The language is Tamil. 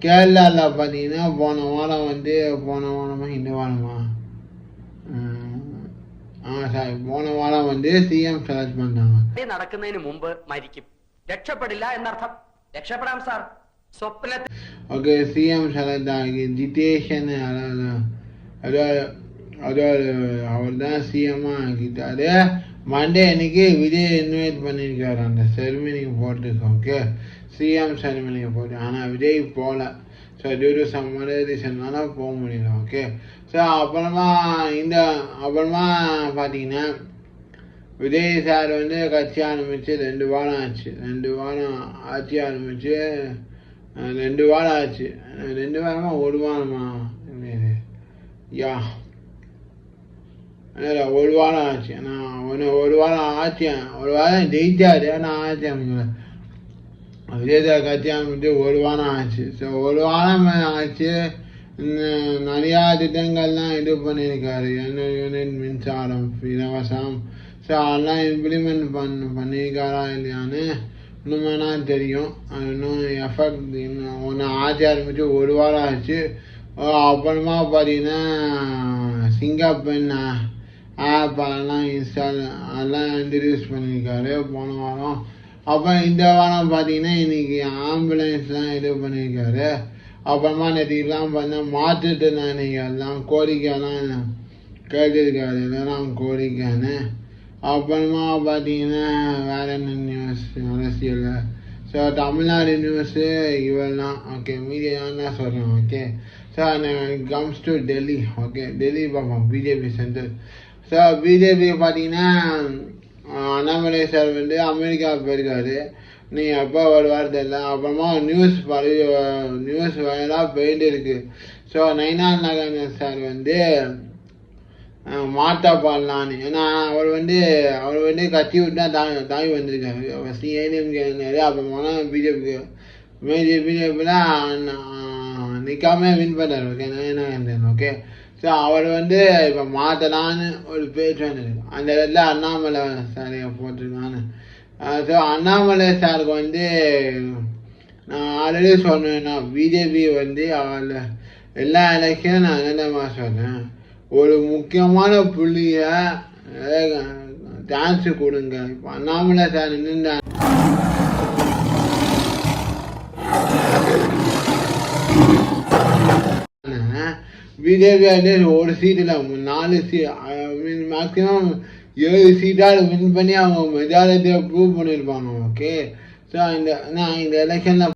கேரளாவில் பார்த்தீங்கன்னா போன வாரமா இந்த வாரமா சாரி போன வாரம் வந்து சிஎம் செலக்ட் பண்ணாங்க. നടക്കുന്നതിന് മുമ്പ് മരിക്കും, രക്ഷപ്പെടില്ല എന്നർത്ഥം. രക്ഷപ്പെടാം സാർ, സ്വപ്നത്തിൽ. ஓகே, சிஎம் செலக்ட் ஆகி ஜிதேஷன் அவர் தான் சிஎம்மாக ஆக்கிட்டாரு. மண்டே அன்னைக்கு விஜய் இன்வைட் பண்ணியிருக்காரு அந்த செரிமனிக்கு போகிறதுக்கு. ஓகே, சிஎம் செரிமனிக்கு போட்டு. ஆனால் விஜய் போகல. ஸோ டியூ டு சம் ரீசன்னால போக முடியல. ஓகே, ஸோ அப்புறமா பார்த்தீங்கன்னா விஜய் சார் வந்து கட்சி ஆரம்பித்து 2 வாரம் ஆச்சு. 2 வாரம் ஆட்சி ஆரம்பித்து 2 வாரம் ஆச்சு. 2 வாரமா 1 வாரமா யா இல்லை 1 வாரம் ஆச்சு. ஆனால் 1 வாரம் ஆச்சு. 1 வாரம் ஜெயிச்சாரு. ஆனால் ஆட்சி அமைக்கல. விஜய் சார் கட்சி ஆரம்பித்து 1 வாரம் ஆச்சு. ஸோ 1 வாரம் ஆச்சு. நிறையா திட்டங்கள்லாம் இது பண்ணியிருக்காரு. யூனிட் மின்சாரம் இலவசம். ஸோ அதெல்லாம் இம்ப்ளிமெண்ட் பண்ணியிருக்காரா இல்லையான்னு இன்னுமேனா தெரியும். அது இன்னும் எஃபெக்ட் ஒன்று ஆட்சி ஆரம்பித்து 1 வாரம் ஆச்சு. அப்புறமா பார்த்தீங்கன்னா சிங்கப்பெண் ஆப் அதெல்லாம் இன்ட்ரடியூஸ் பண்ணியிருக்காரு போன வாரம். அப்புறம் இந்த வாரம் பார்த்தீங்கன்னா இன்னைக்கு ஆம்புலன்ஸ்லாம் இது பண்ணியிருக்காரு. அப்புறமா நேற்றுலாம் பார்த்தா மாற்றுத்திறனாளிகள்லாம் கோரிக்கைலாம் கேட்டிருக்காரு. இதெல்லாம் கோரிக்கைன்னு. அப்புறமா பார்த்தீங்கன்னா வேற என்ன நியூஸ் அரசியல். ஸோ தமிழ்நாடு நியூஸு இவெல்லாம். ஓகே, மீடியான்னு தான் சொல்கிறேன். Okay, so comes to Delhi. Okay, Delhi பார்ப்போம். BJP central. ஸோ பிஜேபி பார்த்தீங்கன்னா அண்ணாமலை சார் வந்து அமெரிக்கா போயிருக்காரு. நீ எப்போ வருவார் தெரியல. அப்புறமா நியூஸ் வயலாக போயிட்டு இருக்கு. ஸோ நைனா நாகேந்திரன் சார் வந்து மாட்டா பாடலான்னு. ஏன்னா அவர் வந்து கட்சி விட்டு தான் தாய் வந்திருக்காரு. சிஏடிஎம்கே. அப்புறமா பிஜேபியில் நிற்காம வின் பண்ணார். ஓகே, நைனா நாகேந்திரன். ஓகே, ஸோ அவர் வந்து இப்போ மாற்றலான்னு ஒரு பேச்சு வந்துருக்கு. அந்த இடத்துல அண்ணாமலை சாரையை போட்டிருக்கான்னு. ஸோ அண்ணாமலை சாருக்கு வந்து நான் ஆல்ரெடி சொன்னேன்னா பிஜேபி வந்து அவள் எல்லா எலெக்ஷனும் நான் என்னமா சொன்னேன், ஒரு முக்கியமான புள்ளியை சான்ஸ் கொடுங்க. இப்போ அண்ணாமலை சார் நின்று பிஜேபி வந்து ஒரு சீட்டில் 4 மேக்ஸிமம் 7 சீட்டால் வின் பண்ணி அவங்க மெஜாரிட்டியை ப்ரூவ் பண்ணியிருப்பாங்க. ஓகே, ஸோ இந்த எலெக்ஷனில்